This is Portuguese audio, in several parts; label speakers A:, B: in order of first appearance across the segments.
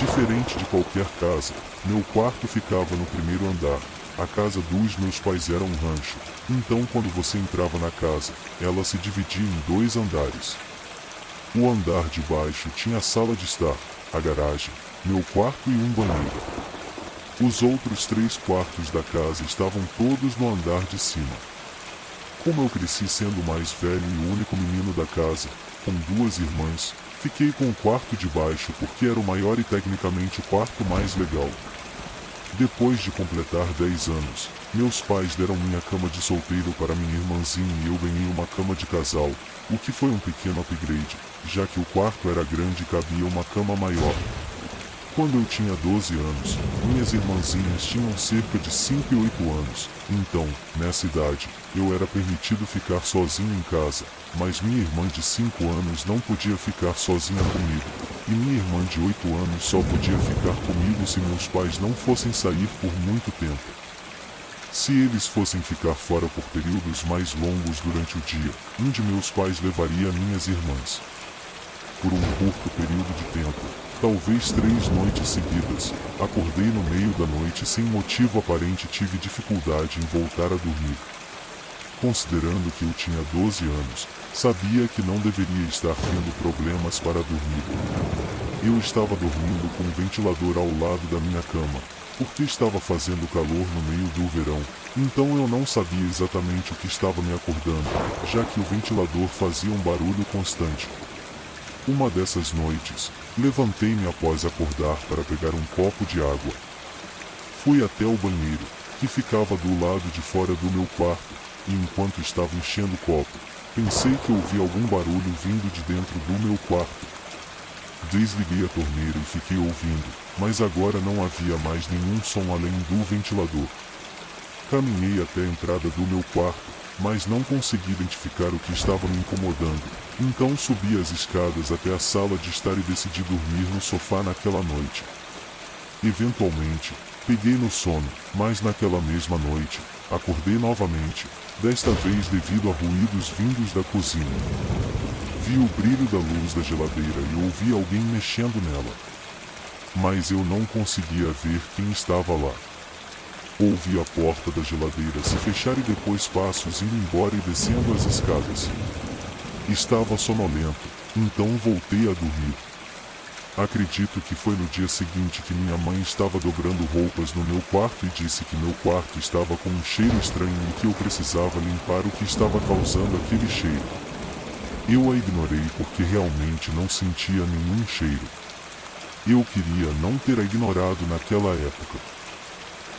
A: Diferente de qualquer casa, meu quarto ficava no primeiro andar. A casa dos meus pais era um rancho, então quando você entrava na casa, ela se dividia em dois andares. O andar de baixo tinha a sala de estar, a garagem, meu quarto e um banheiro. Os outros 3 quartos da casa estavam todos no andar de cima. Como eu cresci sendo o mais velho e o único menino da casa, com 2 irmãs, fiquei com o quarto de baixo porque era o maior e tecnicamente o quarto mais legal. Depois de completar 10 anos, meus pais deram minha cama de solteiro para minha irmãzinha e eu ganhei uma cama de casal, o que foi um pequeno upgrade, já que o quarto era grande e cabia uma cama maior. Quando eu tinha 12 anos, minhas irmãzinhas tinham cerca de 5 e 8 anos, então, nessa idade, eu era permitido ficar sozinho em casa, mas minha irmã de 5 anos não podia ficar sozinha comigo, e minha irmã de 8 anos só podia ficar comigo se meus pais não fossem sair por muito tempo. Se eles fossem ficar fora por períodos mais longos durante o dia, um de meus pais levaria minhas irmãs. Por um curto período de tempo, talvez 3 noites seguidas, acordei no meio da noite sem motivo aparente e tive dificuldade em voltar a dormir. Considerando que eu tinha 12 anos, sabia que não deveria estar tendo problemas para dormir. Eu estava dormindo com um ventilador ao lado da minha cama, porque estava fazendo calor no meio do verão, então eu não sabia exatamente o que estava me acordando, já que o ventilador fazia um barulho constante. Uma dessas noites, levantei-me após acordar para pegar um copo de água. Fui até o banheiro, que ficava do lado de fora do meu quarto, e enquanto estava enchendo o copo, pensei que ouvi algum barulho vindo de dentro do meu quarto. Desliguei a torneira e fiquei ouvindo, mas agora não havia mais nenhum som além do ventilador. Caminhei até a entrada do meu quarto, mas não consegui identificar o que estava me incomodando, então subi as escadas até a sala de estar e decidi dormir no sofá naquela noite. Eventualmente, peguei no sono, mas naquela mesma noite, acordei novamente, desta vez devido a ruídos vindos da cozinha. Vi o brilho da luz da geladeira e ouvi alguém mexendo nela. Mas eu não conseguia ver quem estava lá. Ouvi a porta da geladeira se fechar e depois passos indo embora e descendo as escadas. Estava sonolento, então voltei a dormir. Acredito que foi no dia seguinte que minha mãe estava dobrando roupas no meu quarto e disse que meu quarto estava com um cheiro estranho e que eu precisava limpar o que estava causando aquele cheiro. Eu a ignorei porque realmente não sentia nenhum cheiro. Eu queria não ter a ignorado naquela época.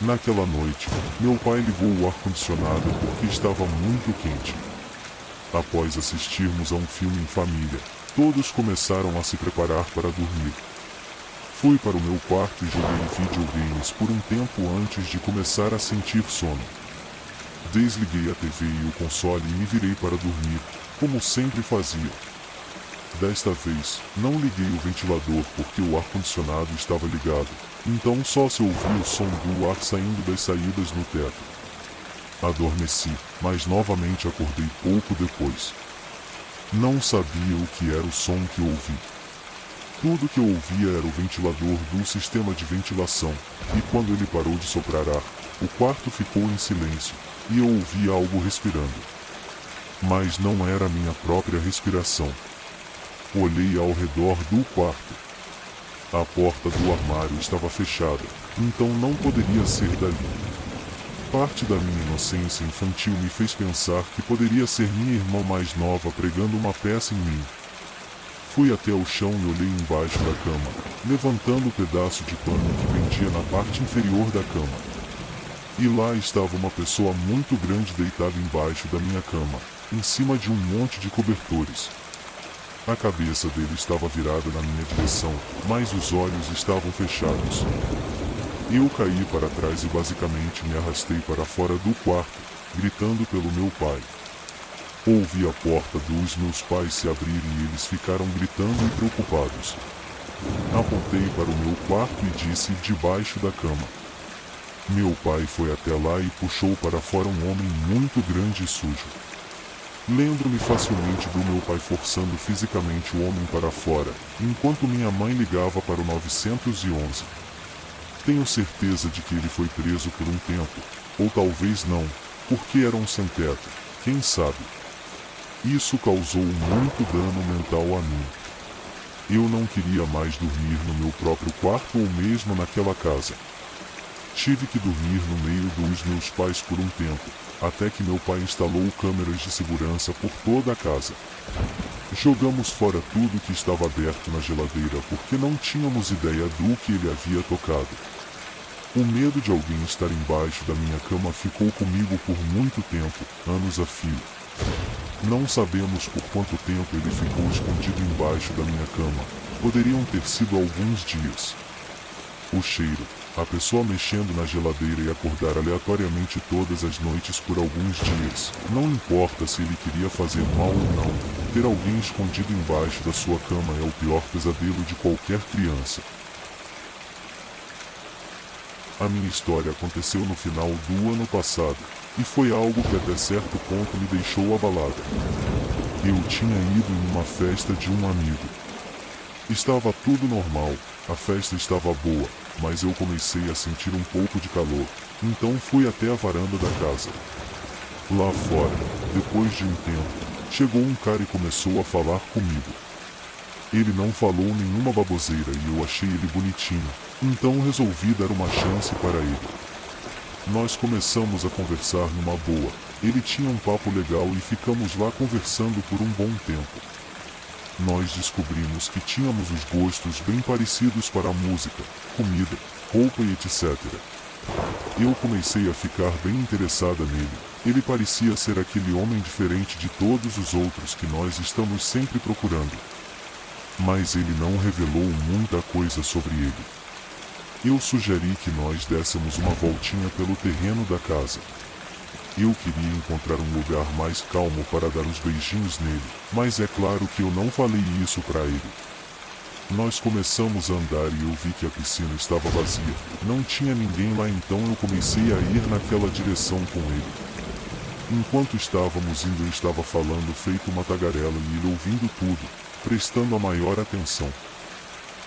A: Naquela noite, meu pai ligou o ar-condicionado porque estava muito quente. Após assistirmos a um filme em família, todos começaram a se preparar para dormir. Fui para o meu quarto e joguei videogames por um tempo antes de começar a sentir sono. Desliguei a TV e o console e me virei para dormir, como sempre fazia. Desta vez, não liguei o ventilador porque o ar-condicionado estava ligado, então só se ouvia o som do ar saindo das saídas no teto. Adormeci, mas novamente acordei pouco depois. Não sabia o que era o som que ouvi. Tudo que eu ouvia era o ventilador do sistema de ventilação, e quando ele parou de soprar ar, o quarto ficou em silêncio, e eu ouvi algo respirando. Mas não era minha própria respiração. Olhei ao redor do quarto. A porta do armário estava fechada, então não poderia ser dali. Parte da minha inocência infantil me fez pensar que poderia ser minha irmã mais nova pregando uma peça em mim. Fui até o chão e olhei embaixo da cama, levantando o pedaço de pano que pendia na parte inferior da cama. E lá estava uma pessoa muito grande deitada embaixo da minha cama, em cima de um monte de cobertores. A cabeça dele estava virada na minha direção, mas os olhos estavam fechados. Eu caí para trás e basicamente me arrastei para fora do quarto, gritando pelo meu pai. Ouvi a porta dos meus pais se abrir e eles ficaram gritando e preocupados. Apontei para o meu quarto e disse debaixo da cama. Meu pai foi até lá e puxou para fora um homem muito grande e sujo. Lembro-me facilmente do meu pai forçando fisicamente o homem para fora, enquanto minha mãe ligava para o 911. Tenho certeza de que ele foi preso por um tempo, ou talvez não, porque era um sem-teto, quem sabe. Isso causou muito dano mental a mim. Eu não queria mais dormir no meu próprio quarto ou mesmo naquela casa. Tive que dormir no meio dos meus pais por um tempo, até que meu pai instalou câmeras de segurança por toda a casa. Jogamos fora tudo que estava aberto na geladeira porque não tínhamos ideia do que ele havia tocado. O medo de alguém estar embaixo da minha cama ficou comigo por muito tempo, anos a fio. Não sabemos por quanto tempo ele ficou escondido embaixo da minha cama. Poderiam ter sido alguns dias. O cheiro, a pessoa mexendo na geladeira e acordar aleatoriamente todas as noites por alguns dias. Não importa se ele queria fazer mal ou não, ter alguém escondido embaixo da sua cama é o pior pesadelo de qualquer criança. A minha história aconteceu no final do ano passado, e foi algo que até certo ponto me deixou abalado. Eu tinha ido em uma festa de um amigo. Estava tudo normal, a festa estava boa, mas eu comecei a sentir um pouco de calor, então fui até a varanda da casa. Lá fora, depois de um tempo, chegou um cara e começou a falar comigo. Ele não falou nenhuma baboseira e eu achei ele bonitinho, então resolvi dar uma chance para ele. Nós começamos a conversar numa boa, ele tinha um papo legal e ficamos lá conversando por um bom tempo. Nós descobrimos que tínhamos os gostos bem parecidos para a música, comida, roupa e etc. Eu comecei a ficar bem interessada nele. Ele parecia ser aquele homem diferente de todos os outros que nós estamos sempre procurando. Mas ele não revelou muita coisa sobre ele. Eu sugeri que nós dessemos uma voltinha pelo terreno da casa. Eu queria encontrar um lugar mais calmo para dar uns beijinhos nele, mas é claro que eu não falei isso para ele. Nós começamos a andar e eu vi que a piscina estava vazia. Não tinha ninguém lá, então eu comecei a ir naquela direção com ele. Enquanto estávamos indo, eu estava falando feito uma tagarela e ele ouvindo tudo, prestando a maior atenção.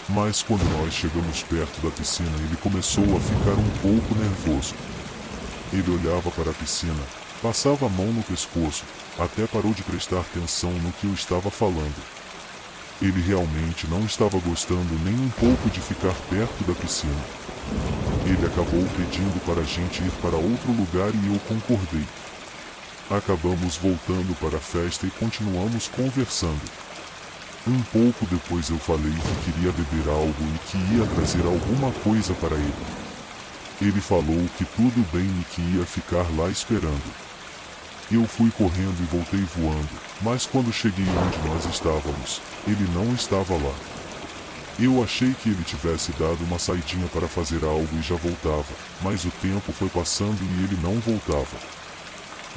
A: Mas quando nós chegamos perto da piscina, ele começou a ficar um pouco nervoso. Ele olhava para a piscina, passava a mão no pescoço, até parou de prestar atenção no que eu estava falando. Ele realmente não estava gostando nem um pouco de ficar perto da piscina. Ele acabou pedindo para a gente ir para outro lugar e eu concordei. Acabamos voltando para a festa e continuamos conversando. Um pouco depois eu falei que queria beber algo e que ia trazer alguma coisa para ele. Ele falou que tudo bem e que ia ficar lá esperando. Eu fui correndo e voltei voando, mas quando cheguei onde nós estávamos, ele não estava lá. Eu achei que ele tivesse dado uma saidinha para fazer algo e já voltava, mas o tempo foi passando e ele não voltava.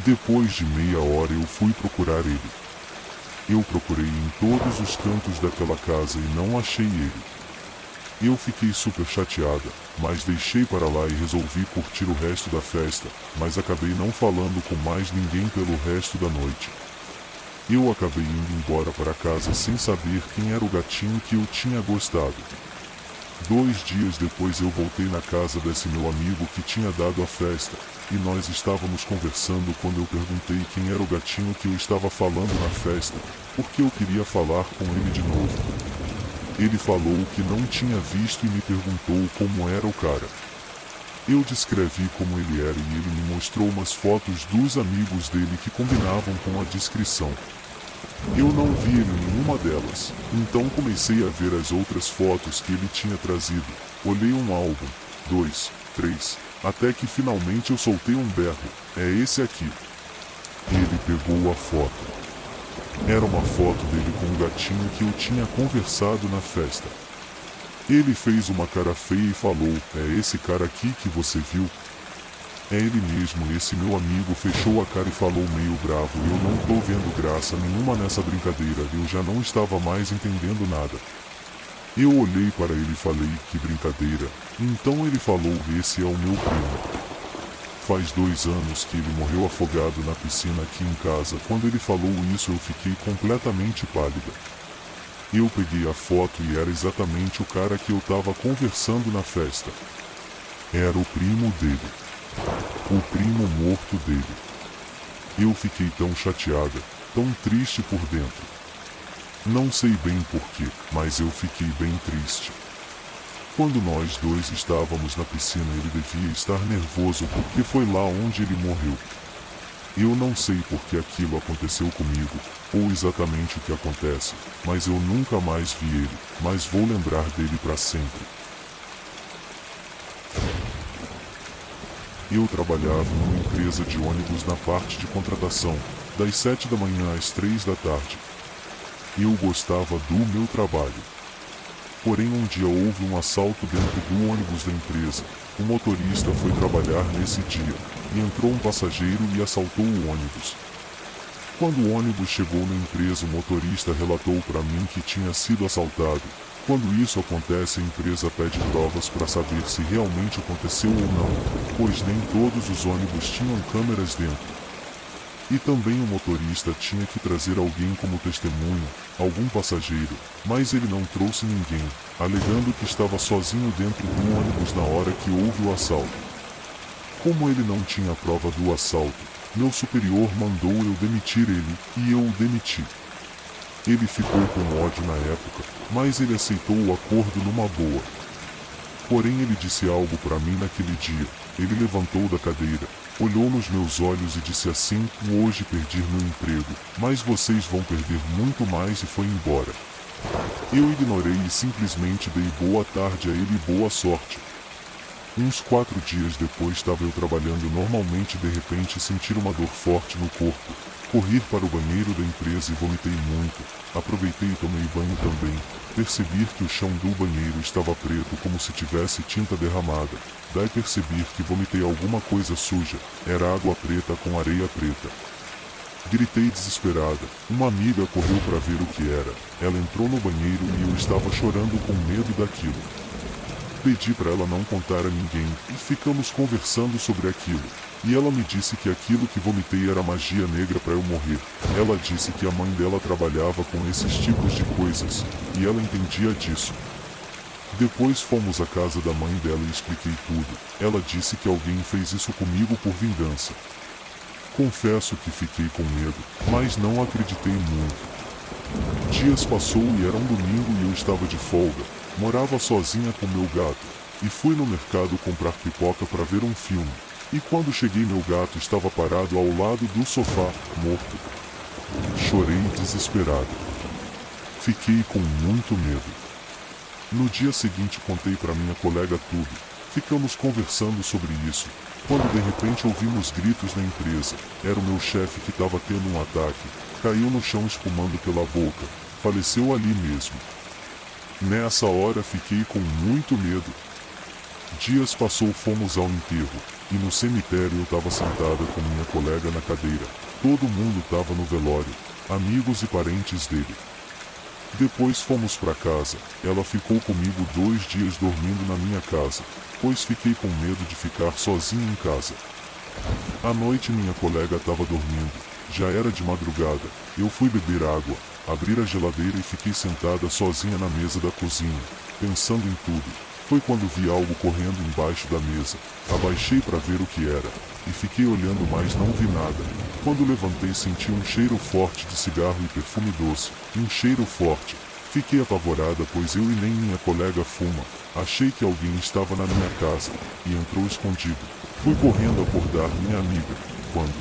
A: Depois de meia hora eu fui procurar ele. Eu procurei em todos os cantos daquela casa e não achei ele. Eu fiquei super chateada, mas deixei para lá e resolvi curtir o resto da festa, mas acabei não falando com mais ninguém pelo resto da noite. Eu acabei indo embora para casa sem saber quem era o gatinho que eu tinha gostado. 2 dias depois eu voltei na casa desse meu amigo que tinha dado a festa, e nós estávamos conversando quando eu perguntei quem era o gatinho que eu estava falando na festa, porque eu queria falar com ele de novo. Ele falou que não tinha visto e me perguntou como era o cara. Eu descrevi como ele era e ele me mostrou umas fotos dos amigos dele que combinavam com a descrição. Eu não vi ele em nenhuma delas, então comecei a ver as outras fotos que ele tinha trazido. Olhei um álbum, 2, 3, até que finalmente eu soltei um berro. É esse aqui. Ele pegou a foto. Era uma foto dele com um gatinho que eu tinha conversado na festa. Ele fez uma cara feia e falou: é esse cara aqui que você viu? É ele mesmo. Esse meu amigo fechou a cara e falou meio bravo: eu não tô vendo graça nenhuma nessa brincadeira. Eu já não estava mais entendendo nada. Eu olhei para ele e falei: que brincadeira? Então ele falou: esse é o meu primo. faz 2 anos que ele morreu afogado na piscina aqui em casa. Quando ele falou isso, eu fiquei completamente pálida. Eu peguei a foto e era exatamente o cara que eu tava conversando na festa. Era o primo dele. O primo morto dele. Eu fiquei tão chateada, tão triste por dentro. Não sei bem porquê, mas eu fiquei bem triste. Quando nós dois estávamos na piscina, ele devia estar nervoso porque foi lá onde ele morreu. Eu não sei por que aquilo aconteceu comigo, ou exatamente o que acontece, mas eu nunca mais vi ele, mas vou lembrar dele para sempre. Eu trabalhava numa empresa de ônibus na parte de contratação, das 7 da manhã às 3 da tarde. Eu gostava do meu trabalho. Porém, um dia houve um assalto dentro do ônibus da empresa. O motorista foi trabalhar nesse dia, e entrou um passageiro e assaltou o ônibus. Quando o ônibus chegou na empresa, o motorista relatou para mim que tinha sido assaltado. Quando isso acontece, a empresa pede provas para saber se realmente aconteceu ou não, pois nem todos os ônibus tinham câmeras dentro. E também o motorista tinha que trazer alguém como testemunha, algum passageiro, mas ele não trouxe ninguém, alegando que estava sozinho dentro do ônibus na hora que houve o assalto. Como ele não tinha prova do assalto, meu superior mandou eu demitir ele, e eu o demiti. Ele ficou com ódio na época, mas ele aceitou o acordo numa boa. Porém, ele disse algo para mim naquele dia. Ele levantou da cadeira, olhou nos meus olhos e disse assim: hoje perdi meu emprego, mas vocês vão perder muito mais, e foi embora. Eu ignorei e simplesmente dei boa tarde a ele e boa sorte. Uns 4 dias depois estava eu trabalhando normalmente e de repente senti uma dor forte no corpo. Corri para o banheiro da empresa e vomitei muito. Aproveitei e tomei banho também. Percebi que o chão do banheiro estava preto como se tivesse tinta derramada. Daí percebi que vomitei alguma coisa suja. Era água preta com areia preta. Gritei desesperada. Uma amiga correu para ver o que era. Ela entrou no banheiro e eu estava chorando com medo daquilo. Pedi para ela não contar a ninguém e ficamos conversando sobre aquilo. E ela me disse que aquilo que vomitei era magia negra para eu morrer. Ela disse que a mãe dela trabalhava com esses tipos de coisas, e ela entendia disso. Depois fomos à casa da mãe dela e expliquei tudo. Ela disse que alguém fez isso comigo por vingança. Confesso que fiquei com medo, mas não acreditei muito. Dias passou e era um domingo e eu estava de folga. Morava sozinha com meu gato, e fui no mercado comprar pipoca para ver um filme. E quando cheguei, meu gato estava parado ao lado do sofá, morto. Chorei desesperado. Fiquei com muito medo. No dia seguinte contei para minha colega tudo. Ficamos conversando sobre isso, quando de repente ouvimos gritos na empresa. Era o meu chefe que estava tendo um ataque. Caiu no chão espumando pela boca. Faleceu ali mesmo. Nessa hora fiquei com muito medo. Dias passou, fomos ao enterro, e no cemitério eu estava sentada com minha colega na cadeira. Todo mundo estava no velório, amigos e parentes dele. Depois fomos para casa. Ela ficou comigo 2 dias dormindo na minha casa, pois fiquei com medo de ficar sozinho em casa. À noite minha colega estava dormindo, já era de madrugada. Eu fui beber água, abrir a geladeira e fiquei sentada sozinha na mesa da cozinha, pensando em tudo. Foi quando vi algo correndo embaixo da mesa. Abaixei para ver o que era, e fiquei olhando, mas não vi nada. Quando levantei, senti um cheiro forte de cigarro e perfume doce. Um cheiro forte. Fiquei apavorada, pois eu e nem minha colega fuma. Achei que alguém estava na minha casa, e entrou escondido. Fui correndo acordar minha amiga. Quando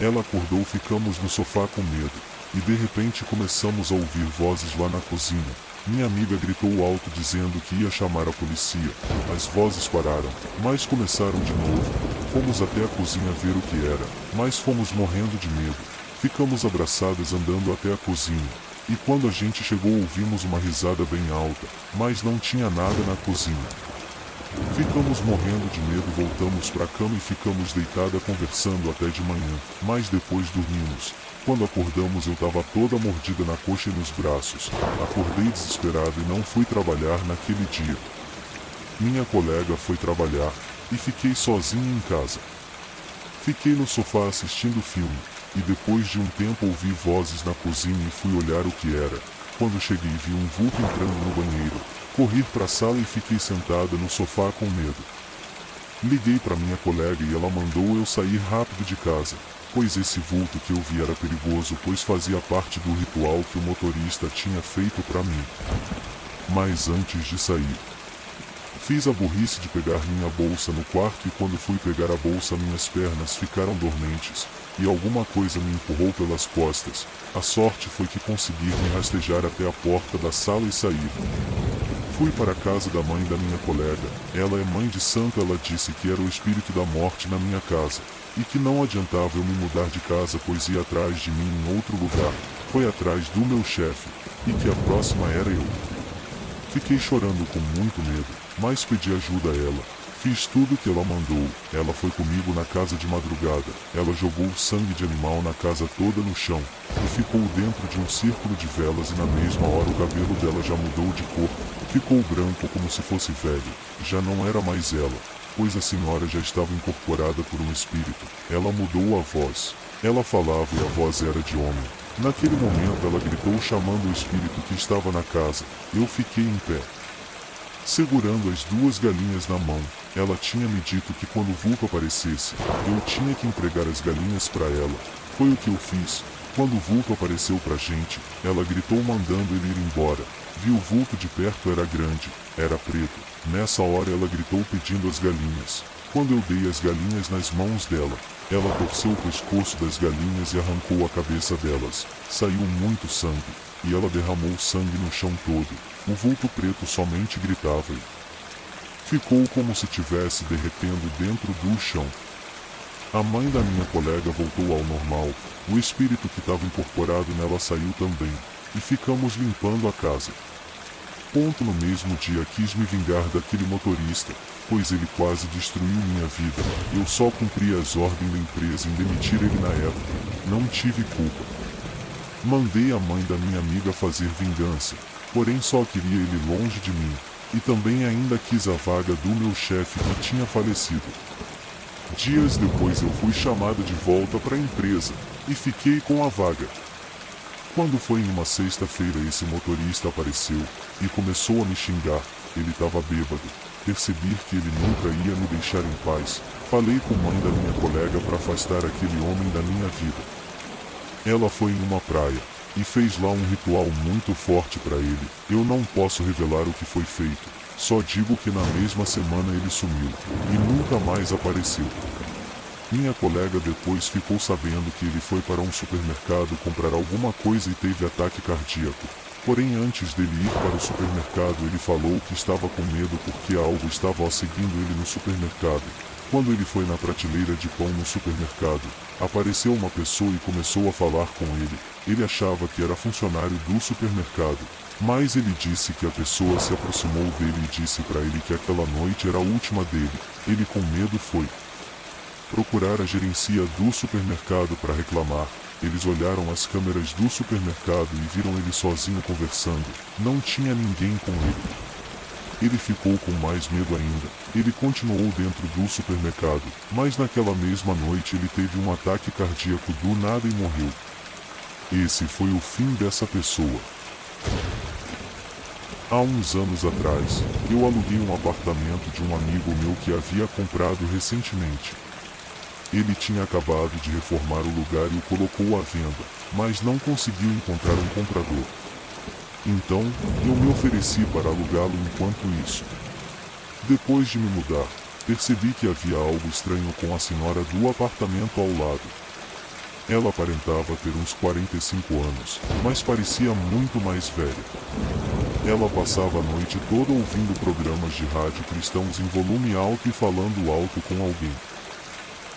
A: ela acordou, ficamos no sofá com medo, e de repente começamos a ouvir vozes lá na cozinha. Minha amiga gritou alto dizendo que ia chamar a polícia. As vozes pararam, mas começaram de novo. Fomos até a cozinha ver o que era, mas fomos morrendo de medo. Ficamos abraçadas andando até a cozinha. E quando a gente chegou, ouvimos uma risada bem alta, mas não tinha nada na cozinha. Ficamos morrendo de medo, voltamos para a cama e ficamos deitada conversando até de manhã, mas depois dormimos. Quando acordamos, eu estava toda mordida na coxa e nos braços. Acordei desesperado e não fui trabalhar naquele dia. Minha colega foi trabalhar, e fiquei sozinho em casa. Fiquei no sofá assistindo filme, e depois de um tempo ouvi vozes na cozinha e fui olhar o que era. Quando cheguei vi um vulto entrando no banheiro. Corri para a sala e fiquei sentada no sofá com medo. Liguei para minha colega e ela mandou eu sair rápido de casa, pois esse vulto que eu vi era perigoso, pois fazia parte do ritual que o motorista tinha feito para mim. Mas antes de sair, fiz a burrice de pegar minha bolsa no quarto e quando fui pegar a bolsa minhas pernas ficaram dormentes, e alguma coisa me empurrou pelas costas. A sorte foi que consegui me rastejar até a porta da sala e sair. Fui para a casa da mãe da minha colega. Ela é mãe de santo. Ela disse que era o espírito da morte na minha casa, e que não adiantava eu me mudar de casa pois ia atrás de mim em outro lugar. Foi atrás do meu chefe, e que a próxima era eu. Fiquei chorando com muito medo, mas pedi ajuda a ela. Fiz tudo o que ela mandou. Ela foi comigo na casa de madrugada. Ela jogou sangue de animal na casa toda no chão, e ficou dentro de um círculo de velas e na mesma hora o cabelo dela já mudou de cor. Ficou branco como se fosse velho. Já não era mais ela, pois a senhora já estava incorporada por um espírito. Ela mudou a voz. Ela falava e a voz era de homem. Naquele momento ela gritou chamando o espírito que estava na casa. Eu fiquei em pé, segurando as duas galinhas na mão. Ela tinha me dito que quando o vulto aparecesse, eu tinha que entregar as galinhas para ela. Foi o que eu fiz. Quando o vulto apareceu pra gente, ela gritou mandando ele ir embora. Vi o vulto de perto, era grande, era preto. Nessa hora ela gritou pedindo as galinhas. Quando eu dei as galinhas nas mãos dela, ela torceu o pescoço das galinhas e arrancou a cabeça delas. Saiu muito sangue, e ela derramou sangue no chão todo. O vulto preto somente gritava e ficou como se estivesse derretendo dentro do chão. A mãe da minha colega voltou ao normal. O espírito que estava incorporado nela saiu também, e ficamos limpando a casa. No mesmo dia quis me vingar daquele motorista, pois ele quase destruiu minha vida. Eu só cumpri as ordens da empresa em demitir ele na época. Não tive culpa. Mandei a mãe da minha amiga fazer vingança, porém só queria ele longe de mim, e também ainda quis a vaga do meu chefe que tinha falecido. Dias depois eu fui chamada de volta para a empresa, e fiquei com a vaga. Quando foi em uma sexta-feira esse motorista apareceu, e começou a me xingar. Ele estava bêbado. Percebi que ele nunca ia me deixar em paz. Falei com a mãe da minha colega para afastar aquele homem da minha vida. Ela foi em uma praia, e fez lá um ritual muito forte para ele. Eu não posso revelar o que foi feito, só digo que na mesma semana ele sumiu, e nunca mais apareceu. Minha colega depois ficou sabendo que ele foi para um supermercado comprar alguma coisa e teve ataque cardíaco. Porém antes dele ir para o supermercado ele falou que estava com medo porque algo estava seguindo ele no supermercado. Quando ele foi na prateleira de pão no supermercado, apareceu uma pessoa e começou a falar com ele. Ele achava que era funcionário do supermercado, mas ele disse que a pessoa se aproximou dele e disse para ele que aquela noite era a última dele. Ele com medo foi procurar a gerencia do supermercado para reclamar. Eles olharam as câmeras do supermercado e viram ele sozinho conversando. Não tinha ninguém com ele. Ele ficou com mais medo ainda. Ele continuou dentro do supermercado, mas naquela mesma noite ele teve um ataque cardíaco do nada e morreu. Esse foi o fim dessa pessoa. Há uns anos atrás, eu aluguei um apartamento de um amigo meu que havia comprado recentemente. Ele tinha acabado de reformar o lugar e o colocou à venda, mas não conseguiu encontrar um comprador. Então, eu me ofereci para alugá-lo enquanto isso. Depois de me mudar, percebi que havia algo estranho com a senhora do apartamento ao lado. Ela aparentava ter uns 45 anos, mas parecia muito mais velha. Ela passava a noite toda ouvindo programas de rádio cristãos em volume alto e falando alto com alguém.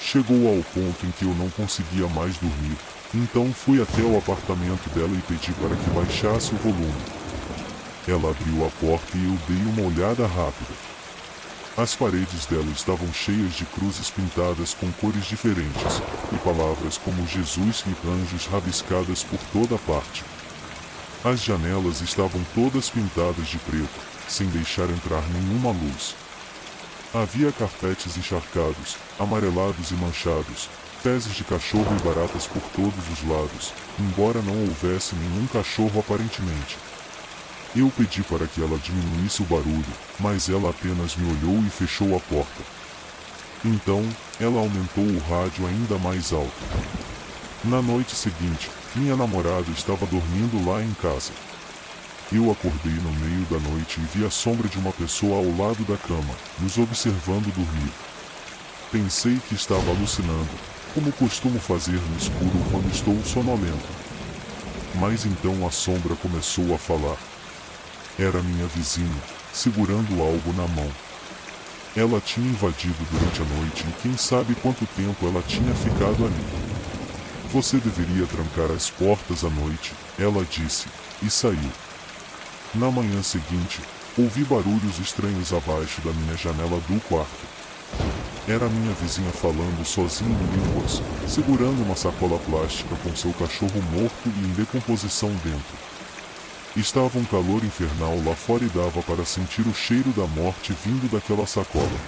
A: Chegou ao ponto em que eu não conseguia mais dormir, então fui até o apartamento dela e pedi para que baixasse o volume. Ela abriu a porta e eu dei uma olhada rápida. As paredes dela estavam cheias de cruzes pintadas com cores diferentes, e palavras como Jesus e anjos rabiscadas por toda parte. As janelas estavam todas pintadas de preto, sem deixar entrar nenhuma luz. Havia carpetes encharcados, amarelados e manchados, fezes de cachorro e baratas por todos os lados, embora não houvesse nenhum cachorro aparentemente. Eu pedi para que ela diminuísse o barulho, mas ela apenas me olhou e fechou a porta. Então, ela aumentou o rádio ainda mais alto. Na noite seguinte, minha namorada estava dormindo lá em casa. Eu acordei no meio da noite e vi a sombra de uma pessoa ao lado da cama, nos observando dormir. Pensei que estava alucinando, como costumo fazer no escuro quando estou sonolento. Mas então a sombra começou a falar. Era minha vizinha, segurando algo na mão. Ela tinha invadido durante a noite e quem sabe quanto tempo ela tinha ficado ali. Você deveria trancar as portas à noite, ela disse, e saiu. Na manhã seguinte, ouvi barulhos estranhos abaixo da minha janela do quarto. Era minha vizinha falando sozinha em línguas, segurando uma sacola plástica com seu cachorro morto e em decomposição dentro. Estava um calor infernal lá fora e dava para sentir o cheiro da morte vindo daquela sacola.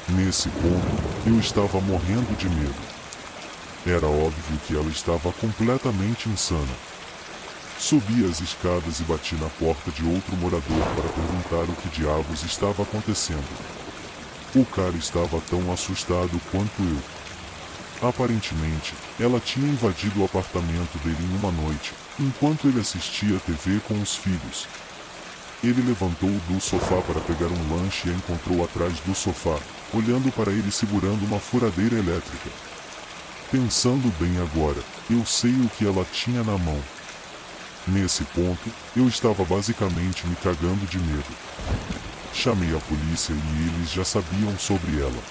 A: Nesse ponto, eu estava morrendo de medo. Era óbvio que ela estava completamente insana. Subi as escadas e bati na porta de outro morador para perguntar o que diabos estava acontecendo. O cara estava tão assustado quanto eu. Aparentemente, ela tinha invadido o apartamento dele em uma noite, enquanto ele assistia TV com os filhos. Ele levantou do sofá para pegar um lanche e a encontrou atrás do sofá, olhando para ele segurando uma furadeira elétrica. Pensando bem agora, eu sei o que ela tinha na mão. Nesse ponto, eu estava basicamente me cagando de medo. Chamei a polícia e eles já sabiam sobre ela.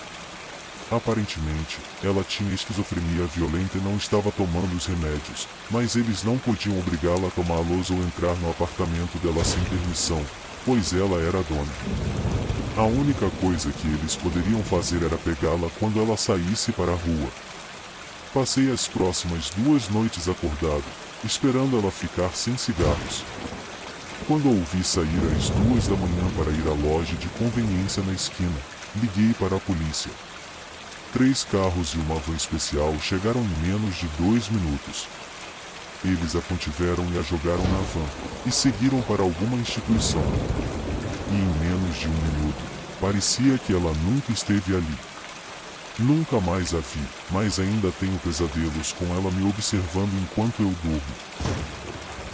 A: Aparentemente, ela tinha esquizofrenia violenta e não estava tomando os remédios, mas eles não podiam obrigá-la a tomá-los ou entrar no apartamento dela sem permissão, pois ela era a dona. A única coisa que eles poderiam fazer era pegá-la quando ela saísse para a rua. Passei as próximas 2 noites acordado, esperando ela ficar sem cigarros. Quando a ouvi sair às 2 da manhã para ir à loja de conveniência na esquina, liguei para a polícia. 3 carros e uma van especial chegaram em menos de 2 minutos. Eles a contiveram e a jogaram na van, e seguiram para alguma instituição. E em menos de 1 minuto, parecia que ela nunca esteve ali. Nunca mais a vi, mas ainda tenho pesadelos com ela me observando enquanto eu durmo.